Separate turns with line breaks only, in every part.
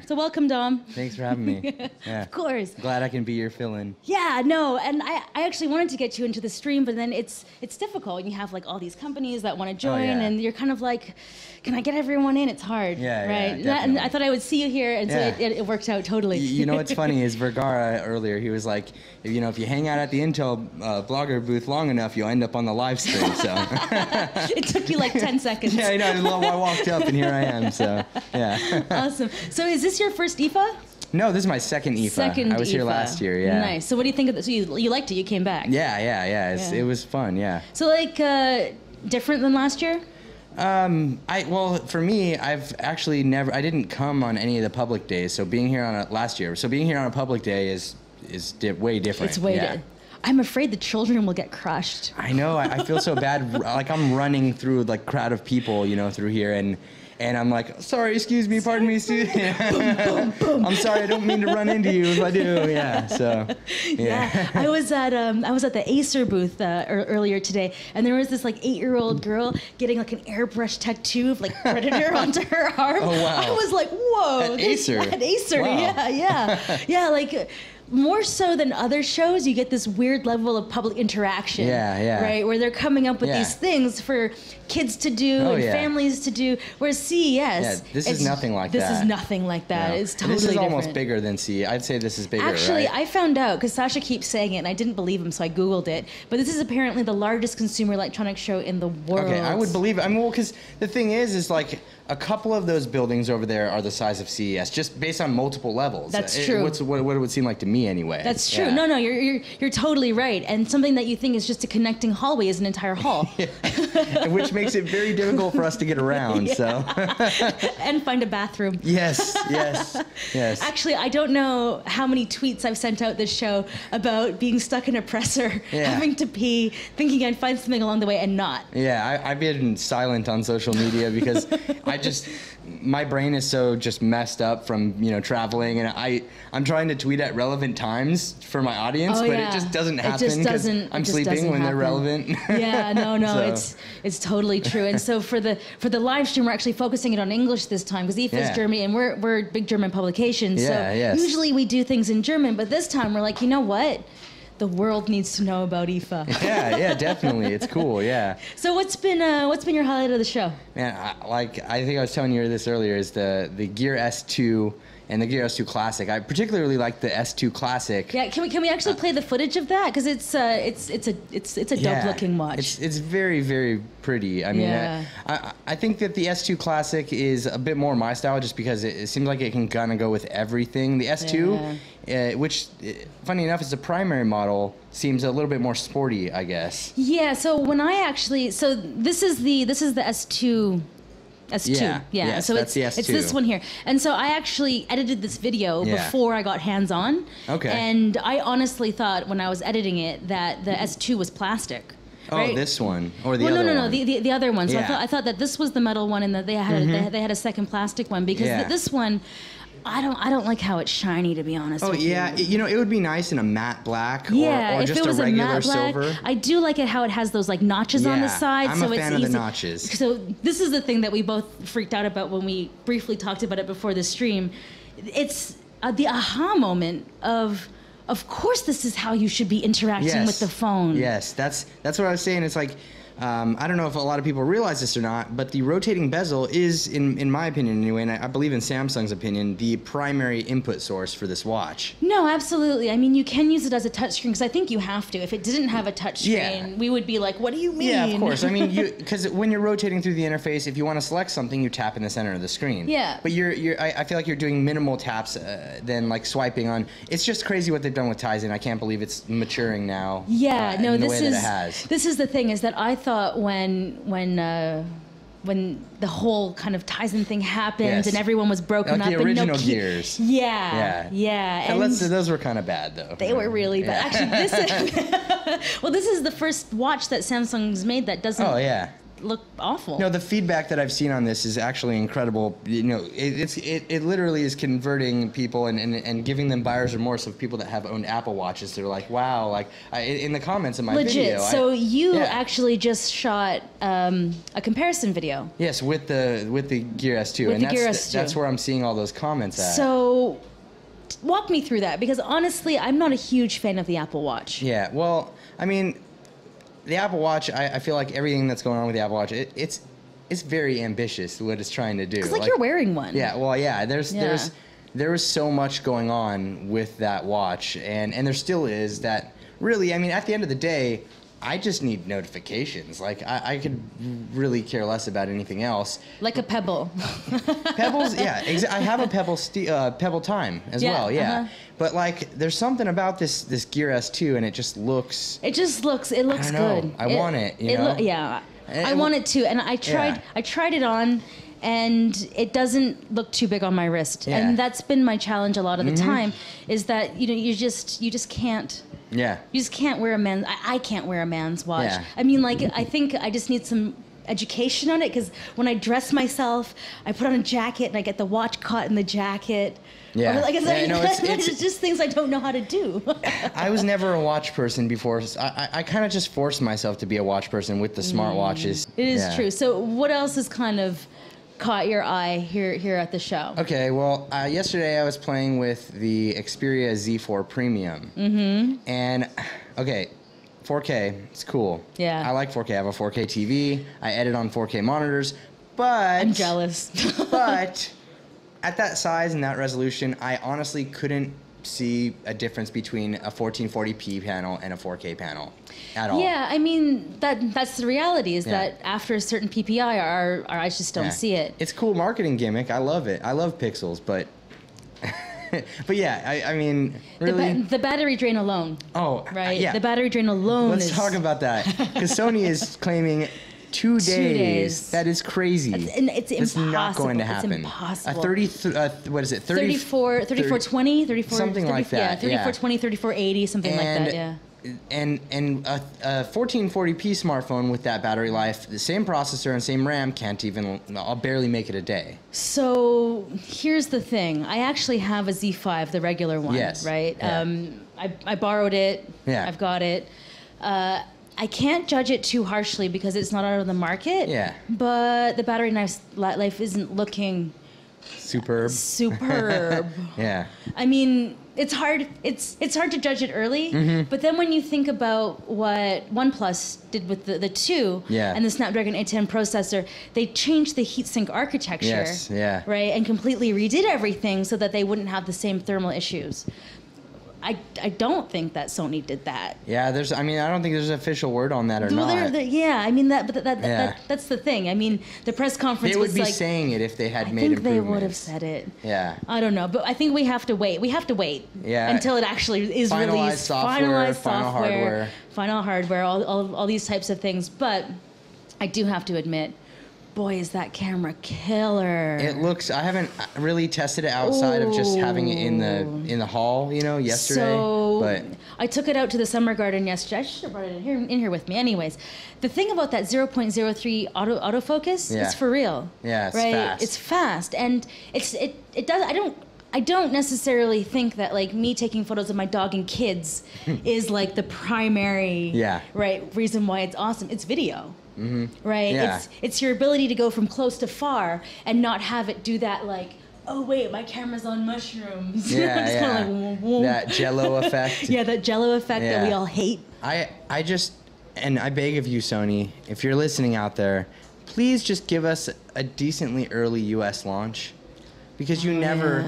So welcome, Dom.
Thanks for having me. Yeah.
Of course.
Glad I can be your fill-in.
Yeah, no, and I actually wanted to get you into the stream, but then it's difficult. You have like all these companies that want to join, and you're kind of like, can I get everyone in? It's hard, right?
Yeah,
and I thought I would see you here, and so it worked out totally.
You know what's funny is Vergara earlier, he was like, if you hang out at the Intel blogger booth long enough, you'll end up on the live stream. So
it took you like 10 seconds.
Yeah, I know. I walked up and here I am. So yeah.
Awesome. So is this your first IFA?
No, this is my second IFA. I was here last year. Yeah.
Nice. So what do you think of this? So you liked it? You came back?
Yeah. It was fun. Yeah.
So like different than last year?
Well, for me, I've actually I didn't come on any of the public days. So being here on last year, so being here on a public day is way different.
It's way different. I'm afraid the children will get crushed.
I know. I feel so bad. Like I'm running through like crowd of people, through here, and I'm like, sorry, excuse me, pardon me, boom, boom, boom. I'm sorry, I don't mean to run into you if I do. Yeah. So. Yeah.
I was at the Acer booth earlier today, and there was this like 8-year-old girl getting like an airbrush tattoo of like Predator onto her arm.
Oh wow.
I was like, whoa.
At Acer.
At Acer.
Wow.
Yeah. Like. More so than other shows, you get this weird level of public interaction.
Yeah.
Right, where they're coming up with these things for kids to do and families to do. Whereas CES,
this is nothing like that.
This is nothing like that. No. It's totally
different. This is almost
different.
bigger than CES. I'd say this is bigger.
Actually,
right?
I found out because Sasha keeps saying it, and I didn't believe him, so I Googled it. But this is apparently the largest consumer electronics show in the world.
Okay, I would believe it. I mean, well, because the thing is like a couple of those buildings over there are the size of CES, just based on multiple levels.
That's true.
What it would seem like to me, anyway.
That's true. Yeah. No, you're totally right. And something that you think is just a connecting hallway is an entire hall.
Which makes it very difficult for us to get around. So.
And find a bathroom.
Yes.
Actually, I don't know how many tweets I've sent out this show about being stuck in a presser, having to pee, thinking I'd find something along the way and not.
Yeah, I've been silent on social media because my brain is so just messed up from traveling, and I'm trying to tweet at relevant times for my audience, but it just doesn't happen because I'm sleeping when they're relevant.
Yeah, no, so. It's totally true. And so for the live stream, we're actually focusing it on English this time because IFA is German, and we're big German publications. So usually we do things in German, but this time we're like, you know what? The world needs to know about IFA.
Yeah, definitely. It's cool. Yeah.
So what's been your highlight of the show?
Man, I think I was telling you this earlier. Is the Gear S2 and the Gear S2 Classic. I particularly like the S2 Classic.
Yeah. Can we actually play the footage of that? Because it's a dope looking watch.
It's very, very pretty. I mean, I think that the S2 Classic is a bit more my style, just because it seems like it can kind of go with everything. The S2. Which, funny enough, is the primary model, seems a little bit more sporty, I guess.
Yeah. So this is the S2. S2. Yeah. So
that's the S2.
It's this one here. And so I actually edited this video before I got hands-on.
Okay.
And I honestly thought when I was editing it that the S2 was plastic. Right?
Oh, this one or the other one?
No, the other one. So I thought that this was the metal one, and that they had a second plastic one, because this one. I don't like how it's shiny, to be honest with you.
It would be nice in a matte black or
if
just
it was
a regular
matte black,
silver.
I do like it how it has those like notches on the side.
I'm a fan of the notches.
So this is the thing that we both freaked out about when we briefly talked about it before the stream. It's the aha moment of course this is how you should be interacting with the phone.
Yes, that's what I was saying. It's like, I don't know if a lot of people realize this or not, but the rotating bezel is, in my opinion anyway, and I believe in Samsung's opinion, the primary input source for this watch.
No, absolutely. I mean, you can use it as a touchscreen, because I think you have to. If it didn't have a touchscreen, we would be like, what do you mean?
Yeah, of course. I mean, because when you're rotating through the interface, if you want to select something, you tap in the center of the screen.
Yeah.
But I feel like you're doing minimal taps than like swiping on. It's just crazy what they've done with Tizen. I can't believe it's maturing now.
Yeah, no,
this is
the thing, is that I thought when the whole kind of Tizen thing happened and everyone was broken
like
up.
The original Gears.
Yeah. And
those were kind of bad, though.
They were really bad. Actually, this is the first watch that Samsung's made that doesn't look awful.
No, the feedback that I've seen on this is actually incredible. You know, it literally is converting people and giving them buyer's remorse of people that have owned Apple Watches. They're like, wow, like in the comments of my video.
So you actually just shot a comparison video.
Yes, with the Gear S2, and that's where I'm seeing all those comments at.
So walk me through that, because honestly, I'm not a huge fan of the Apple Watch.
Yeah, well, I mean, the Apple Watch, I feel like everything that's going on with the Apple Watch, it's very ambitious what it's trying to do.
Because like you're wearing one.
Yeah, well, yeah, there was so much going on with that watch, and there still is that. Really, I mean, at the end of the day, I just need notifications. Like, I could really care less about anything else.
Like a Pebble.
Pebbles, yeah. I have a Pebble Time as well, yeah. But, like, there's something about this Gear S2, and it just looks...
It looks good.
I want it, you know?
I want it too. And I tried it on, and it doesn't look too big on my wrist. Yeah. And that's been my challenge a lot of the time, is that, you know, you just can't...
Yeah.
You just can't wear a man's... I can't wear a man's watch.
Yeah.
I mean, like, I think I just need some education on it, because when I dress myself, I put on a jacket and I get the watch caught in the jacket.
Yeah.
Or like, it's just things I don't know how to do.
I was never a watch person before. I kind of just forced myself to be a watch person with the smartwatches.
It is true. So what else has kind of caught your eye here at the show?
Okay, well, yesterday I was playing with the Xperia Z4 Premium. Mm-hmm. And, okay, 4K, it's cool.
Yeah.
I like 4K. I have a 4K TV. I edit on 4K monitors. But...
I'm jealous.
But at that size and that resolution, I honestly couldn't see a difference between a 1440p panel and a 4K panel at all.
Yeah, I mean, that's the reality, is that after a certain PPI, our eyes just don't see it.
It's a cool marketing gimmick. I love it. I love pixels, but... but yeah, I mean, really...
The battery drain alone.
Oh,
right?
Yeah.
The battery drain alone
Let's talk about that. Because Sony is claiming 2 days. 2 days. That is crazy.
It's impossible.
It's not going to happen.
It's impossible.
What is it?
3420, 34...
Something like that,
yeah. 3420, 3480, something like that, yeah.
And a 1440p smartphone with that battery life, the same processor and same RAM, I'll barely make it a day.
So here's the thing. I actually have a Z5, the regular one, right? Yeah. I borrowed it. Yeah. I've got it. I can't judge it too harshly because it's not out of the market. Yeah. But the battery life isn't looking...
Superb. Yeah.
I mean... It's hard to judge it early, but then when you think about what OnePlus did with the 2 and the Snapdragon 810 processor, they changed the heatsink architecture, right, and completely redid everything so that they wouldn't have the same thermal issues. I don't think that Sony did that.
Yeah, I don't think there's an official word on that or not.
I mean, that's the thing. I mean, the press conference was like...
They would be saying it if they had made improvements.
I think they would have said it.
Yeah.
I don't know, but I think we have to wait. We have to wait until it actually is released.
Finalized software,
final hardware, all these types of things. But I do have to admit, boy, is that camera killer.
It looks... I haven't really tested it outside of just having it in the hall, yesterday.
So I took it out to the summer garden yesterday. I should have brought it in here with me. Anyways, the thing about that 0.03 autofocus is for real.
Yeah, it's
right?
fast.
It's fast, and it does... I don't necessarily think that, like, me taking photos of my dog and kids is, like, the primary reason why it's awesome. It's video. Mm-hmm. Right? Yeah. It's your ability to go from close to far and not have it do that, like, oh wait, my camera's on mushrooms.
Yeah,
it's kind of like, whoa.
That jello effect.
Yeah, that jello effect that we all hate.
I beg of you, Sony, if you're listening out there, please just give us a decently early US launch, because you never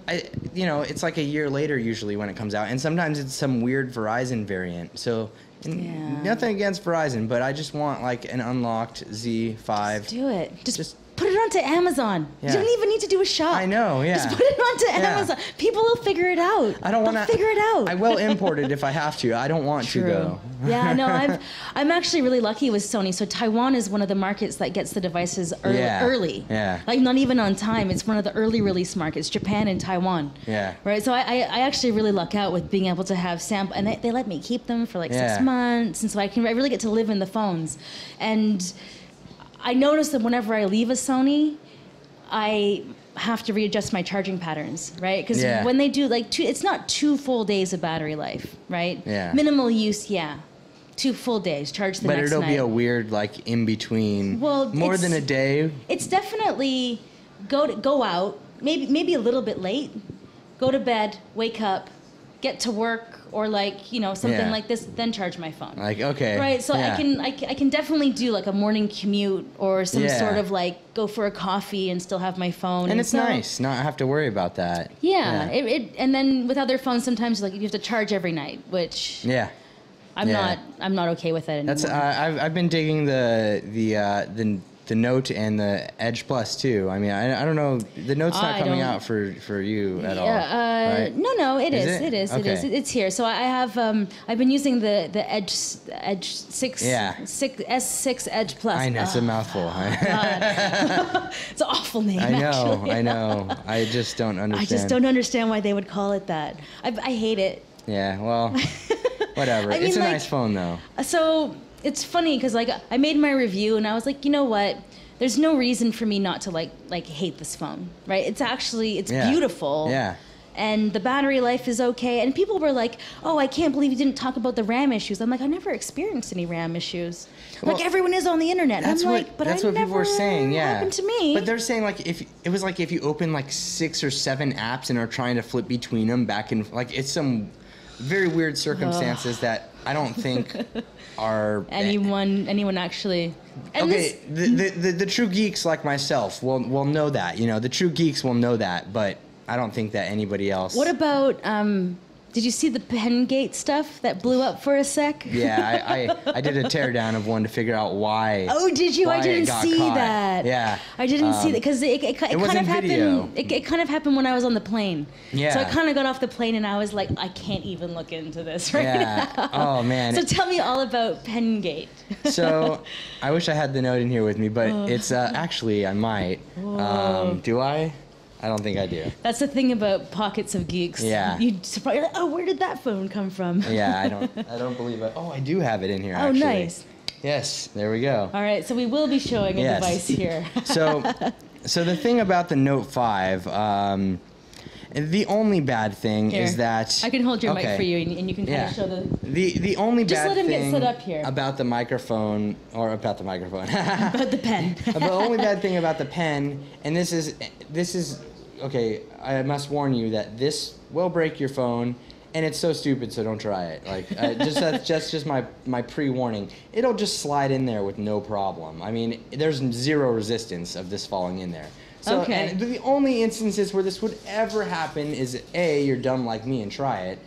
it's like a year later usually when it comes out, and sometimes it's some weird Verizon variant. So nothing against Verizon, but I just want like an unlocked Z5.
Let's do it. Just put it onto Amazon. You don't even need to do a shop.
I know, yeah.
Just put it onto Amazon. People will figure it out.
I don't want to
figure it out.
I will import it if I have to. I don't want to though.
Yeah, no, I'm actually really lucky with Sony. So Taiwan is one of the markets that gets the devices early.
Yeah.
Like not even on time. It's one of the early release markets, Japan and Taiwan.
Yeah.
Right. So I actually really luck out with being able to have sample, and they let me keep them for like 6 months, and so I really get to live in the phones. And I notice that whenever I leave a Sony, I have to readjust my charging patterns, right? Because when they do like it's not 2 full days of battery life, right?
Yeah.
Minimal use, 2 full days, charge the next night.
But it'll be a weird like in between.
Well,
more than a day.
It's definitely go out, maybe a little bit late, go to bed, wake up, get to work, or like, you know, something like this, then charge my phone.
Like, okay.
Right, so I can definitely do like a morning commute or some sort of like go for a coffee and still have my phone.
And it's nice not have to worry about that.
Yeah. And then with other phones sometimes like you have to charge every night, which I'm not okay with it anymore.
That's I've been digging the Note and the Edge Plus too. I mean, I don't know. The Note's not coming out for you at all, right?
No, it is.
It is.
Okay. It's here. So I have I've been using the Edge 6 S6 Edge Plus.
I know, it's a mouthful.
It's an awful name.
I know. I just don't understand.
I just don't understand why they would call it that. I hate it.
Yeah. Well, whatever. It's a nice phone though.
So. It's funny because like I made my review and I was like, you know what? There's no reason for me not to like hate this phone, right? It's beautiful.
Yeah.
And the battery life is okay. And people were like, oh, I can't believe you didn't talk about the RAM issues. I'm like, I never experienced any RAM issues. Well, like everyone is on the internet.
That's
I'm
what,
like, but
that's what people were saying. Yeah.
Happened to me.
But they're saying like if you open like 6 or 7 apps and are trying to flip between them back and like it's some very weird circumstances that I don't think are
anyone actually. And
okay, the true geeks like myself will know that. You know, the true geeks will know that, but I don't think that anybody else.
What about did you see the Pengate stuff that blew up for a sec?
Yeah, I did a teardown of one to figure out why.
Oh, did you? I didn't see that.
Yeah,
I didn't see that because it kind of happened. It kind of happened when I was on the plane.
Yeah.
So I kind of got off the plane and I was like, I can't even look into this right now.
Oh man.
So tell me all about Pengate.
So I wish I had the note in here with me, but it's actually I might. Do I? I don't think I do.
That's the thing about pockets of geeks.
Yeah.
You're like, oh, where did that phone come from?
Yeah, I don't believe it. Oh, I do have it in here, actually.
Oh, nice.
Yes, there we go.
All right, so we will be showing a device here.
So the thing about the Note 5, the only bad thing is that...
I can hold your mic for you, and you can kind of show
the only
Just
bad
let him
thing
get set up here.
about the microphone, or about the microphone.
About the pen.
The only bad thing about the pen, and this is okay, I must warn you that this will break your phone, and it's so stupid, so don't try it. Like, that's just my pre-warning. It'll just slide in there with no problem. I mean, there's zero resistance of this falling in there. So, and the only instances where this would ever happen is A, you're dumb like me and try it.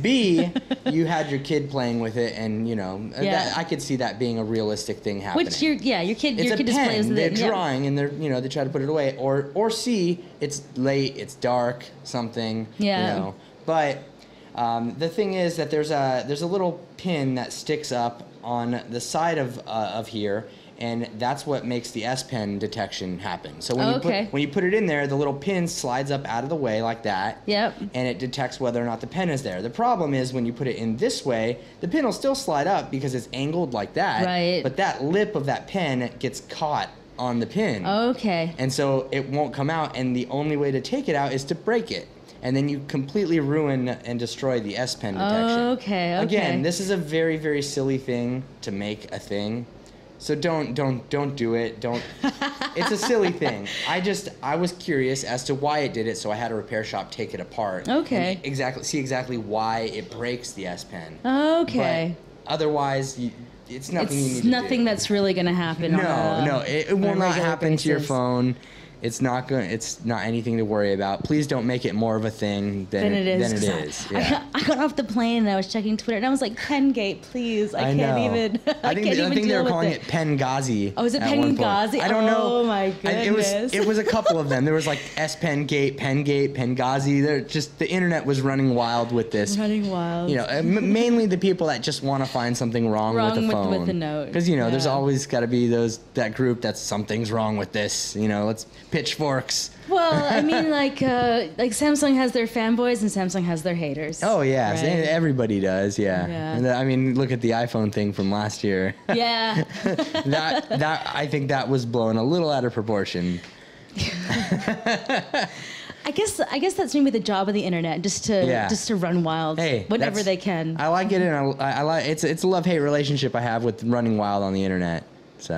B, you had your kid playing with it, and you know, I could see that being a realistic thing happening.
Which your kid just plays with
it.
They're
drawing, and they try to put it away. Or C, it's late, it's dark, something.
Yeah.
You know, but the thing is that there's a little pin that sticks up on the side of here. And that's what makes the S Pen detection happen. So when you put it in there, the little pin slides up out of the way like that.
Yep.
And it detects whether or not the pen is there. The problem is when you put it in this way, the pin will still slide up because it's angled like that.
Right.
But that lip of that pen gets caught on the pin.
Okay.
And so it won't come out, and the only way to take it out is to break it. And then you completely ruin and destroy the S Pen detection.
Okay.
Again, this is a very, very silly thing to make a thing. So don't do it. Don't. It's a silly thing. I was curious as to why it did it, so I had a repair shop take it apart.
Okay.
And see exactly why it breaks the S Pen.
Okay.
But otherwise, it's nothing you need to do.
It's nothing that's really going to happen.
No, it will not happen to your phone. It's not anything to worry about. Please don't make it more of a thing than it is. Yeah.
I got off the plane and I was checking Twitter and I was like, Pengate, please. I can't even.
I think they were calling it Pengazi.
Oh, is it Pengazi?
I don't know.
Oh my goodness.
It was a couple of them. There was like Pengate, Pengazi. The internet was running wild with this.
Running wild.
You know, mainly the people that just want to find something wrong with the phone.
With the note.
Because there's always got to be that group that's something's wrong with this. Let's pitchforks.
Well, I mean, like Samsung has their fanboys and Samsung has their haters.
Oh yeah,
right?
Everybody does. Yeah. And I mean, look at the iPhone thing from last year.
Yeah.
that I think that was blown a little out of proportion.
I guess that's maybe the job of the internet, just to run wild whenever they can.
I like it, and I like it's a love-hate relationship I have with running wild on the internet. So